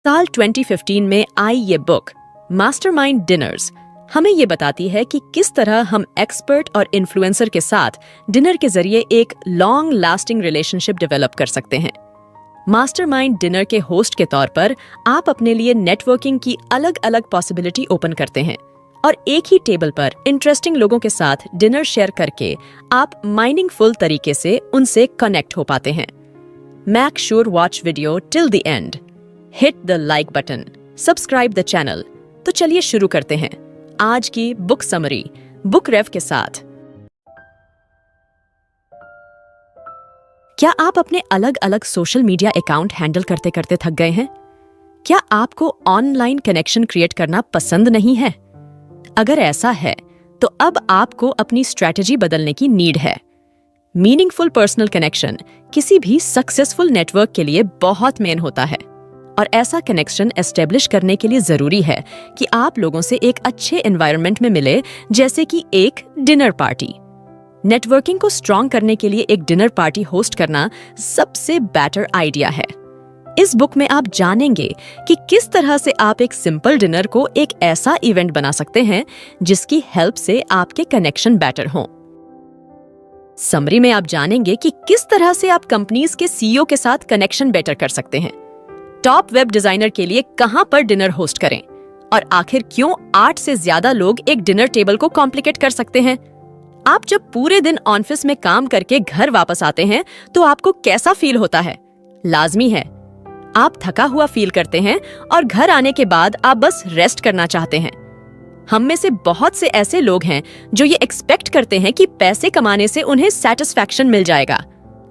साल 2015 में आई ये बुक मास्टरमाइंड डिनर्स हमें ये बताती है कि किस तरह हम एक्सपर्ट और इन्फ्लुएंसर के साथ डिनर के जरिए एक लॉन्ग लास्टिंग रिलेशनशिप डेवलप कर सकते हैं। मास्टरमाइंड डिनर के होस्ट के तौर पर आप अपने लिए नेटवर्किंग की अलग अलग पॉसिबिलिटी ओपन करते हैं और एक ही टेबल पर इंटरेस्टिंग लोगों के साथ डिनर शेयर करके आप माइनिंगफुल तरीके से उनसे कनेक्ट हो पाते हैं। Make sure watch video till the end, hit the like button, subscribe the channel. तो चलिए शुरू करते हैं आज की बुक समरी बुक रेफ के साथ। क्या आप अपने अलग अलग सोशल मीडिया अकाउंट हैंडल करते करते थक गए हैं? क्या आपको ऑनलाइन कनेक्शन क्रिएट करना पसंद नहीं है? अगर ऐसा है तो अब आपको अपनी स्ट्रैटेजी बदलने की नीड है। मीनिंगफुल पर्सनल कनेक्शन किसी भी सक्सेसफुल नेटवर्क के लिए बहुत मेन होता है और ऐसा कनेक्शन एस्टेब्लिश करने के लिए जरूरी है कि आप लोगों से एक अच्छे एनवायरनमेंट में मिले, जैसे कि एक डिनर पार्टी। नेटवर्किंग को स्ट्रॉन्ग करने के लिए एक डिनर पार्टी होस्ट करना सबसे बेटर आइडिया है। इस बुक में आप जानेंगे कि किस तरह से आप एक सिंपल डिनर को एक ऐसा इवेंट बना सकते हैं जिसकी हेल्प से आपके कनेक्शन बेटर हों। समरी में आप जानेंगे कि किस तरह से आप कंपनीज के सीईओ के साथ कनेक्शन बेटर कर सकते हैं, टॉप वेब डिजाइनर के लिए कहां पर डिनर होस्ट करें और आखिर क्यों 8 से ज्यादा लोग एक डिनर टेबल को कॉम्प्लिकेट कर सकते हैं। आप जब पूरे दिन ऑफिस में काम करके घर वापस आते हैं तो आपको कैसा फील होता है? लाजमी है आप थका हुआ फील करते हैं और घर आने के बाद आप बस रेस्ट करना चाहते हैं। हम में से बहुत से ऐसे लोग हैं जो ये एक्सपेक्ट करते हैं कि पैसे कमाने से उन्हें सेटिस्फैक्शन मिल जाएगा,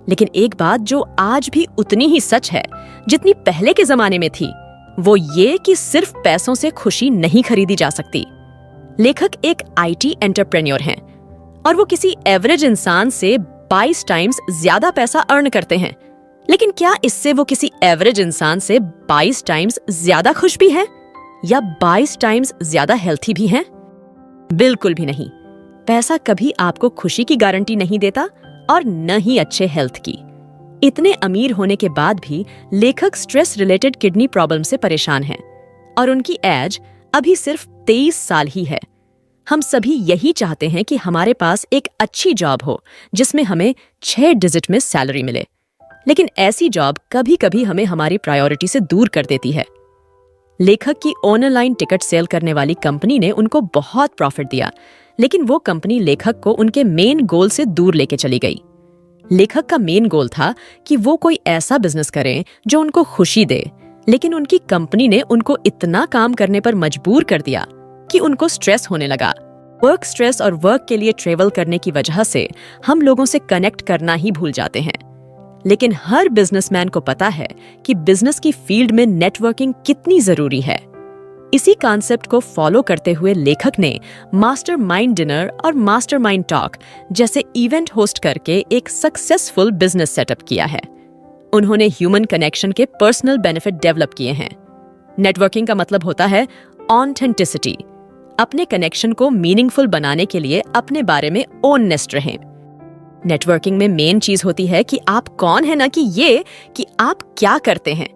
लेकिन एक बात जो आज भी उतनी ही सच है जितनी पहले के जमाने में थी, वो ये कि सिर्फ पैसों से खुशी नहीं खरीदी जा सकती। लेखक एक आईटी एंटरप्रेन्योर हैं और वो किसी एवरेज इंसान से 22 टाइम्स ज्यादा पैसा अर्न करते हैं, लेकिन क्या इससे वो किसी एवरेज इंसान से 22 टाइम्स ज्यादा खुश भी हैं या 22 टाइम्स ज्यादा हेल्थी भी हैं? बिल्कुल भी नहीं। पैसा कभी आपको खुशी की गारंटी नहीं देता और न ही अच्छे हेल्थ की। इतने अमीर होने के बाद भी लेखक स्ट्रेस रिलेटेड किडनी प्रॉब्लम से परेशान हैं और उनकी एज अभी सिर्फ 23 साल ही है। हम सभी यही चाहते हैं कि हमारे पास एक अच्छी जॉब हो जिसमें हमें 6 डिजिट में सैलरी मिले, लेकिन ऐसी जॉब कभी कभी हमें हमारी प्रायोरिटी से दूर कर देती है। लेखक की ऑनलाइन टिकट सेल करने वाली कंपनी ने उनको बहुत प्रॉफिट दिया, लेकिन वो कंपनी लेखक को उनके मेन गोल से दूर लेके चली गई। लेखक का मेन गोल था कि वो कोई ऐसा बिजनेस करें जो उनको खुशी दे, लेकिन उनकी कंपनी ने उनको इतना काम करने पर मजबूर कर दिया कि उनको स्ट्रेस होने लगा। वर्क स्ट्रेस और वर्क के लिए ट्रेवल करने की वजह से हम लोगों से कनेक्ट करना ही भूल जाते हैं, लेकिन हर बिजनेसमैन को पता है कि बिजनेस की फील्ड में नेटवर्किंग कितनी जरूरी है। इसी कॉन्सेप्ट को फॉलो करते हुए लेखक ने मास्टरमाइंड डिनर और मास्टरमाइंड टॉक जैसे इवेंट होस्ट करके एक सक्सेसफुल बिजनेस सेटअप किया है। उन्होंने ह्यूमन कनेक्शन के पर्सनल बेनिफिट डेवलप किए हैं। नेटवर्किंग का मतलब होता है ऑथेंटिसिटी। अपने कनेक्शन को मीनिंगफुल बनाने के लिए अपने बारे में ऑनेस्ट रहें। नेटवर्किंग में मेन चीज होती है कि आप कौन है, ना कि ये कि आप क्या करते हैं।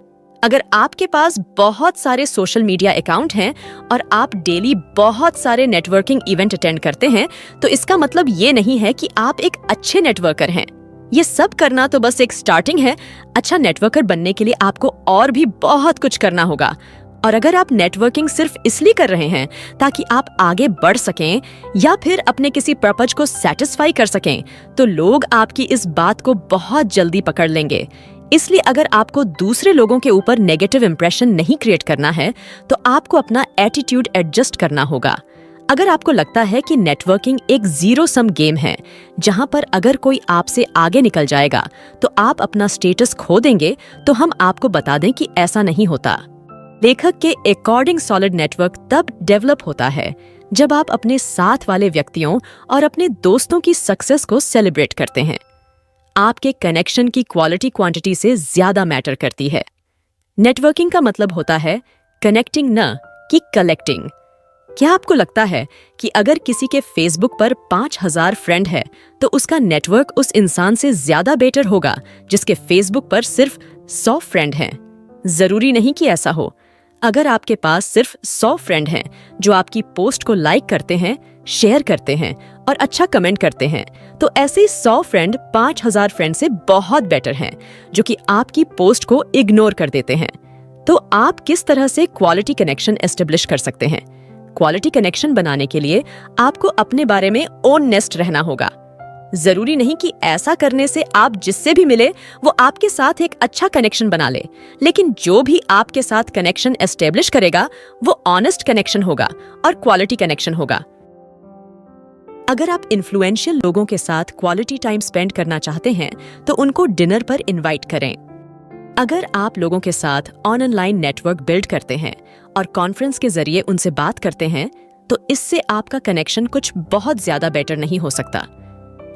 अगर आपके पास बहुत सारे सोशल मीडिया अकाउंट हैं और आप डेली बहुत सारे नेटवर्किंग इवेंट अटेंड करते हैं, तो इसका मतलब ये नहीं है कि आप एक अच्छे नेटवर्कर हैं। ये सब करना तो बस एक स्टार्टिंग है। अच्छा नेटवर्कर बनने के लिए आपको और भी बहुत कुछ करना होगा। और अगर आप नेटवर्किंग सिर्फ इसलिए कर रहे हैं ताकि आप आगे बढ़ सकें या फिर अपने किसी पर्पज को सेटिस्फाई कर सकें, तो लोग आपकी इस बात को बहुत जल्दी पकड़ लेंगे। इसलिए अगर आपको दूसरे लोगों के ऊपर नेगेटिव इंप्रेशन नहीं क्रिएट करना है, तो आपको अपना एटीट्यूड एडजस्ट करना होगा। अगर आपको लगता है कि नेटवर्किंग एक जीरो सम गेम है जहां पर अगर कोई आपसे आगे निकल जाएगा तो आप अपना स्टेटस खो देंगे, तो हम आपको बता दें कि ऐसा नहीं होता। लेखक के अकॉर्डिंग सॉलिड नेटवर्क तब डेवलप होता है जब आप अपने साथ वाले व्यक्तियों और अपने दोस्तों की सक्सेस को सेलिब्रेट करते हैं। आपके कनेक्शन की क्वालिटी क्वांटिटी से ज्यादा मैटर करती है। नेटवर्किंग का मतलब होता है कनेक्टिंग न कि कलेक्टिंग। क्या आपको लगता है कि अगर किसी के फेसबुक पर 5000 फ्रेंड है तो उसका नेटवर्क उस इंसान से ज्यादा बेटर होगा जिसके फेसबुक पर सिर्फ 100 फ्रेंड हैं? जरूरी नहीं कि ऐसा हो। अगर आपके पास सिर्फ 100 फ्रेंड हैं जो आपकी पोस्ट को लाइक करते हैं, शेयर करते हैं और अच्छा कमेंट करते हैं, तो ऐसे 100 फ्रेंड 5000 फ्रेंड से बहुत बेटर हैं जो कि आपकी पोस्ट को इग्नोर कर देते हैं। तो आप किस तरह से क्वालिटी कनेक्शन एस्टेब्लिश कर सकते हैं? क्वालिटी कनेक्शन बनाने के लिए आपको अपने बारे में ऑनेस्ट रहना होगा। जरूरी नहीं कि ऐसा करने से आप जिससे भी मिले वो आपके साथ एक अच्छा कनेक्शन बना ले, लेकिन जो भी आपके साथ कनेक्शन एस्टेब्लिश करेगा वो ऑनेस्ट कनेक्शन होगा और क्वालिटी कनेक्शन होगा। अगर आप इन्फ्लुएंशियल लोगों के साथ क्वालिटी टाइम स्पेंड करना चाहते हैं तो उनको डिनर पर इनवाइट करें। अगर आप लोगों के साथ ऑनलाइन नेटवर्क बिल्ड करते हैं और कॉन्फ्रेंस के जरिए उनसे बात करते हैं, तो इससे आपका कनेक्शन कुछ बहुत ज्यादा बेटर नहीं हो सकता।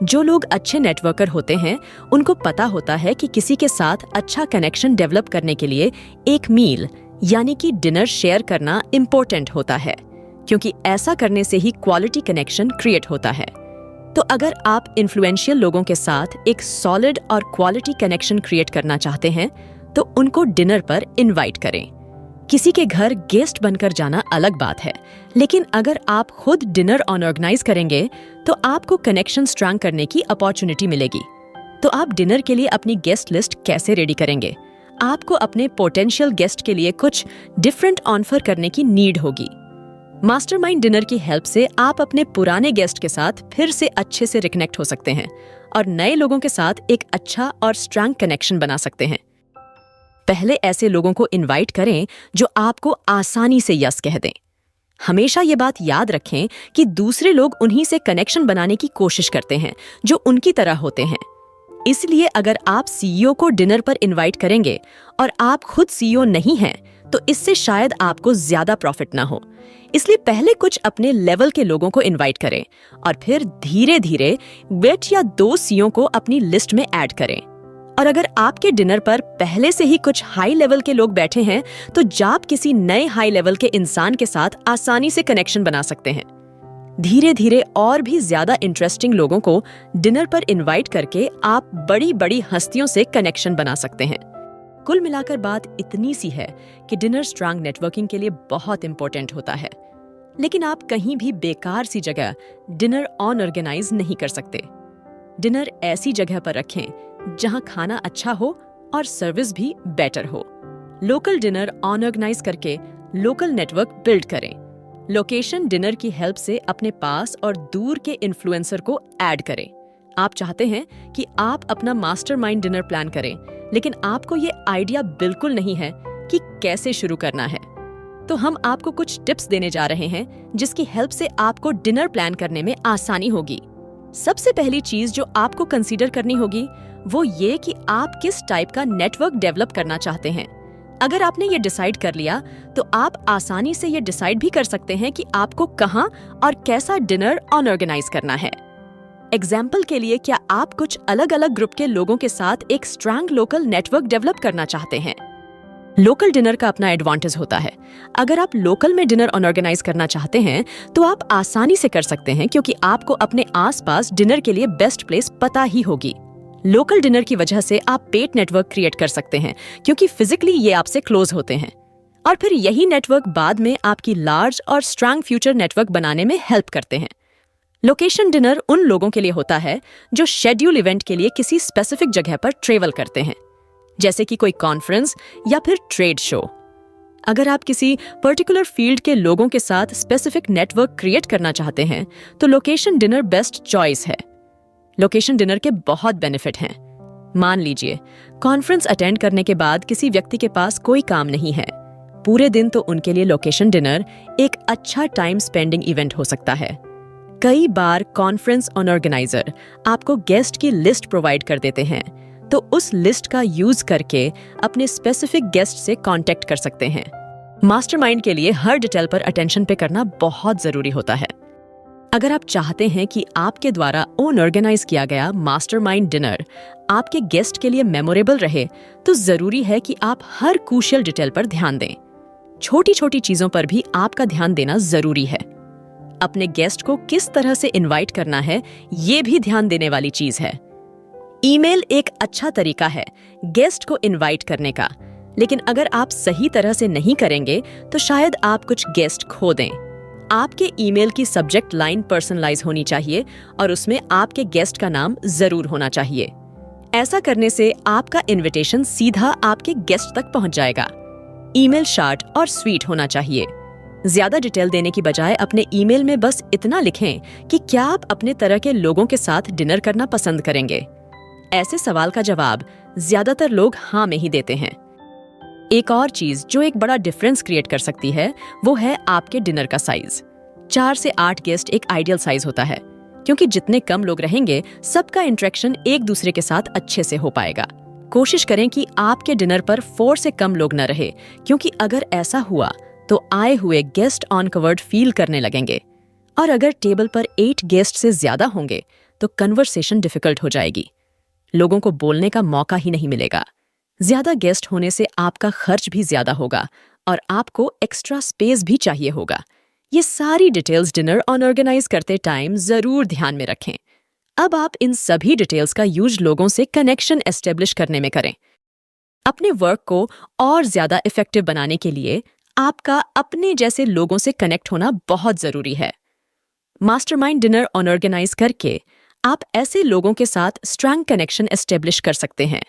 जो लोग अच्छे नेटवर्कर होते हैं उनको पता होता है कि किसी के साथ अच्छा कनेक्शन डेवलप करने के लिए एक मील यानी कि डिनर शेयर करना इम्पोर्टेंट होता है, क्योंकि ऐसा करने से ही क्वालिटी कनेक्शन क्रिएट होता है। तो अगर आप इन्फ्लुएंशियल लोगों के साथ एक सॉलिड और क्वालिटी कनेक्शन क्रिएट करना चाहते हैं तो उनको डिनर पर इनवाइट करें। किसी के घर गेस्ट बनकर जाना अलग बात है, लेकिन अगर आप खुद डिनर ऑर्गेनाइज करेंगे तो आपको कनेक्शन स्ट्रांग करने की अपॉर्चुनिटी मिलेगी। तो आप डिनर के लिए अपनी गेस्ट लिस्ट कैसे रेडी करेंगे? आपको अपने पोटेंशियल गेस्ट के लिए कुछ डिफरेंट ऑफर करने की नीड होगी। मास्टरमाइंड डिनर की हेल्प से आप अपने पुराने गेस्ट के साथ फिर से अच्छे से रिकनेक्ट हो सकते हैं और नए लोगों के साथ एक अच्छा और स्ट्रांग कनेक्शन बना सकते हैं। पहले ऐसे लोगों को इनवाइट करें जो आपको आसानी से यस कह दें। हमेशा ये बात याद रखें कि दूसरे लोग उन्हीं से कनेक्शन बनाने की कोशिश करते हैं जो उनकी तरह होते हैं। इसलिए अगर आप सीईओ को डिनर पर इनवाइट करेंगे और आप खुद सीईओ नहीं हैं, तो इससे शायद आपको ज्यादा प्रॉफिट ना हो। इसलिए पहले कुछ अपने लेवल के लोगों को इनवाइट करें और फिर धीरे धीरे वेट या 2 सीईओ को अपनी लिस्ट में ऐड करें। और अगर आपके डिनर पर पहले से ही कुछ हाई लेवल के लोग बैठे हैं, तो आप किसी नए हाई लेवल के इंसान के साथ आसानी से कनेक्शन बना सकते हैं। धीरे धीरे और भी ज्यादा इंटरेस्टिंग लोगों को डिनर पर इनवाइट करके आप बड़ी बड़ी हस्तियों से कनेक्शन बना सकते हैं। कुल मिलाकर बात इतनी सी है कि डिनर स्ट्रांग नेटवर्किंग के लिए बहुत इंपॉर्टेंट होता है, लेकिन आप कहीं भी बेकार सी जगह डिनर ऑर्गेनाइज नहीं कर सकते। डिनर ऐसी जगह पर रखें जहां खाना अच्छा हो और सर्विस भी बेटर हो। लोकल डिनर ऑर्गेनाइज करके लोकल नेटवर्क बिल्ड करें। लोकेशन डिनर की हेल्प से अपने पास और दूर के इन्फ्लुएंसर को ऐड करें। आप चाहते हैं कि आप अपना मास्टरमाइंड डिनर प्लान करें, लेकिन आपको ये आइडिया बिल्कुल नहीं है कि कैसे शुरू करना है, तो हम आपको कुछ टिप्स देने जा रहे हैं जिसकी हेल्प से आपको डिनर प्लान करने में आसानी होगी। सबसे पहली चीज जो आपको कंसीडर करनी होगी वो ये कि आप किस टाइप का नेटवर्क डेवलप करना चाहते हैं। अगर आपने ये डिसाइड कर लिया तो आप आसानी से ये डिसाइड भी कर सकते हैं कि आपको कहाँ और कैसा डिनर ऑर्गेनाइज करना है। एग्जाम्पल के लिए, क्या आप कुछ अलग अलग ग्रुप के लोगों के साथ एक स्ट्रांग लोकल नेटवर्क डेवलप करना चाहते हैं? लोकल डिनर का अपना एडवांटेज होता है। अगर आप लोकल में डिनर ऑर्गेनाइज करना चाहते हैं तो आप आसानी से कर सकते हैं, क्योंकि आपको अपने आसपास डिनर के लिए बेस्ट प्लेस पता ही होगी। लोकल डिनर की वजह से आप पेट नेटवर्क क्रिएट कर सकते हैं, क्योंकि फिजिकली ये आपसे क्लोज होते हैं, और फिर यही नेटवर्क बाद में आपकी लार्ज और स्ट्रांग फ्यूचर नेटवर्क बनाने में हेल्प करते हैं। लोकेशन डिनर उन लोगों के लिए होता है जो शेड्यूल इवेंट के लिए किसी स्पेसिफिक जगह पर ट्रेवल करते हैं, जैसे कि कोई कॉन्फ्रेंस या फिर ट्रेड शो। अगर आप किसी पर्टिकुलर फील्ड के लोगों के साथ स्पेसिफिक नेटवर्क क्रिएट करना चाहते हैं तो लोकेशन डिनर बेस्ट चॉइस है। लोकेशन डिनर के बहुत बेनिफिट हैं। मान लीजिए कॉन्फ्रेंस अटेंड करने के बाद किसी व्यक्ति के पास कोई काम नहीं है पूरे दिन, तो उनके लिए लोकेशन डिनर एक अच्छा टाइम स्पेंडिंग इवेंट हो सकता है। कई बार कॉन्फ्रेंस ऑर्गेनाइजर आपको गेस्ट की लिस्ट प्रोवाइड कर देते हैं, तो उस लिस्ट का यूज करके अपने स्पेसिफिक गेस्ट से कांटेक्ट कर सकते हैं। मास्टरमाइंड के लिए हर डिटेल पर अटेंशन पे करना बहुत जरूरी होता है। अगर आप चाहते हैं कि आपके द्वारा ऑर्गेनाइज किया गया मास्टरमाइंड डिनर आपके गेस्ट के लिए मेमोरेबल रहे, तो जरूरी है कि आप हर क्रूशियल डिटेल पर ध्यान दें। छोटी छोटी चीजों पर भी आपका ध्यान देना जरूरी है। अपने गेस्ट को किस तरह से इनवाइट करना है, ये भी ध्यान देने वाली चीज है। ईमेल एक अच्छा तरीका है गेस्ट को इनवाइट करने का, लेकिन अगर आप सही तरह से नहीं करेंगे तो शायद आप कुछ गेस्ट खो दें। आपके ईमेल की सब्जेक्ट लाइन पर्सनलाइज होनी चाहिए और उसमें आपके गेस्ट का नाम जरूर होना चाहिए। ऐसा करने से आपका इनविटेशन सीधा आपके गेस्ट तक पहुंच जाएगा। ईमेल शॉर्ट और स्वीट होना चाहिए। ज्यादा डिटेल देने की बजाय अपने ईमेल में बस इतना लिखें कि क्या आप अपने तरह के लोगों के साथ डिनर करना पसंद करेंगे। ऐसे सवाल का जवाब ज्यादातर लोग हाँ में ही देते हैं। एक और चीज जो एक बड़ा डिफरेंस क्रिएट कर सकती है वो है आपके डिनर का साइज। 4 से 8 गेस्ट एक आइडियल साइज होता है, क्योंकि जितने कम लोग रहेंगे सबका इंटरेक्शन एक दूसरे के साथ अच्छे से हो पाएगा। कोशिश करें कि आपके डिनर पर 4 से कम लोग न रहे, क्योंकि अगर ऐसा हुआ तो आए हुए गेस्ट अनकवर्ड फील करने लगेंगे, और अगर टेबल पर 8 गेस्ट से ज्यादा होंगे तो कन्वर्सेशन डिफिकल्ट हो जाएगी। लोगों को बोलने का मौका ही नहीं मिलेगा। ज्यादा गेस्ट होने से आपका खर्च भी ज्यादा होगा और आपको एक्स्ट्रा स्पेस भी चाहिए होगा। ये सारी डिटेल्स डिनर ऑर्गेनाइज करते टाइम जरूर ध्यान में रखें। अब आप इन सभी डिटेल्स का यूज लोगों से कनेक्शन एस्टेब्लिश करने में करें। अपने वर्क को और ज्यादा इफेक्टिव बनाने के लिए आपका अपने जैसे लोगों से कनेक्ट होना बहुत जरूरी है। मास्टरमाइंड डिनर ऑर्गेनाइज करके आप ऐसे लोगों के साथ स्ट्रॉन्ग कनेक्शन एस्टेब्लिश कर सकते हैं।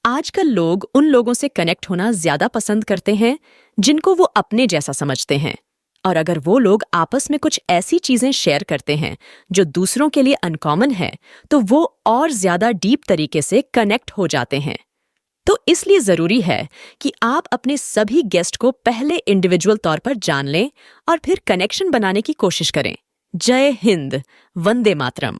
आजकल लोग उन लोगों से कनेक्ट होना ज्यादा पसंद करते हैं जिनको वो अपने जैसा समझते हैं, और अगर वो लोग आपस में कुछ ऐसी चीजें शेयर करते हैं जो दूसरों के लिए अनकॉमन है तो वो और ज्यादा डीप तरीके से कनेक्ट हो जाते हैं। तो इसलिए जरूरी है कि आप अपने सभी गेस्ट को पहले इंडिविजुअल तौर पर जान लें और फिर कनेक्शन बनाने की कोशिश करें। जय हिंद, वंदे मातरम।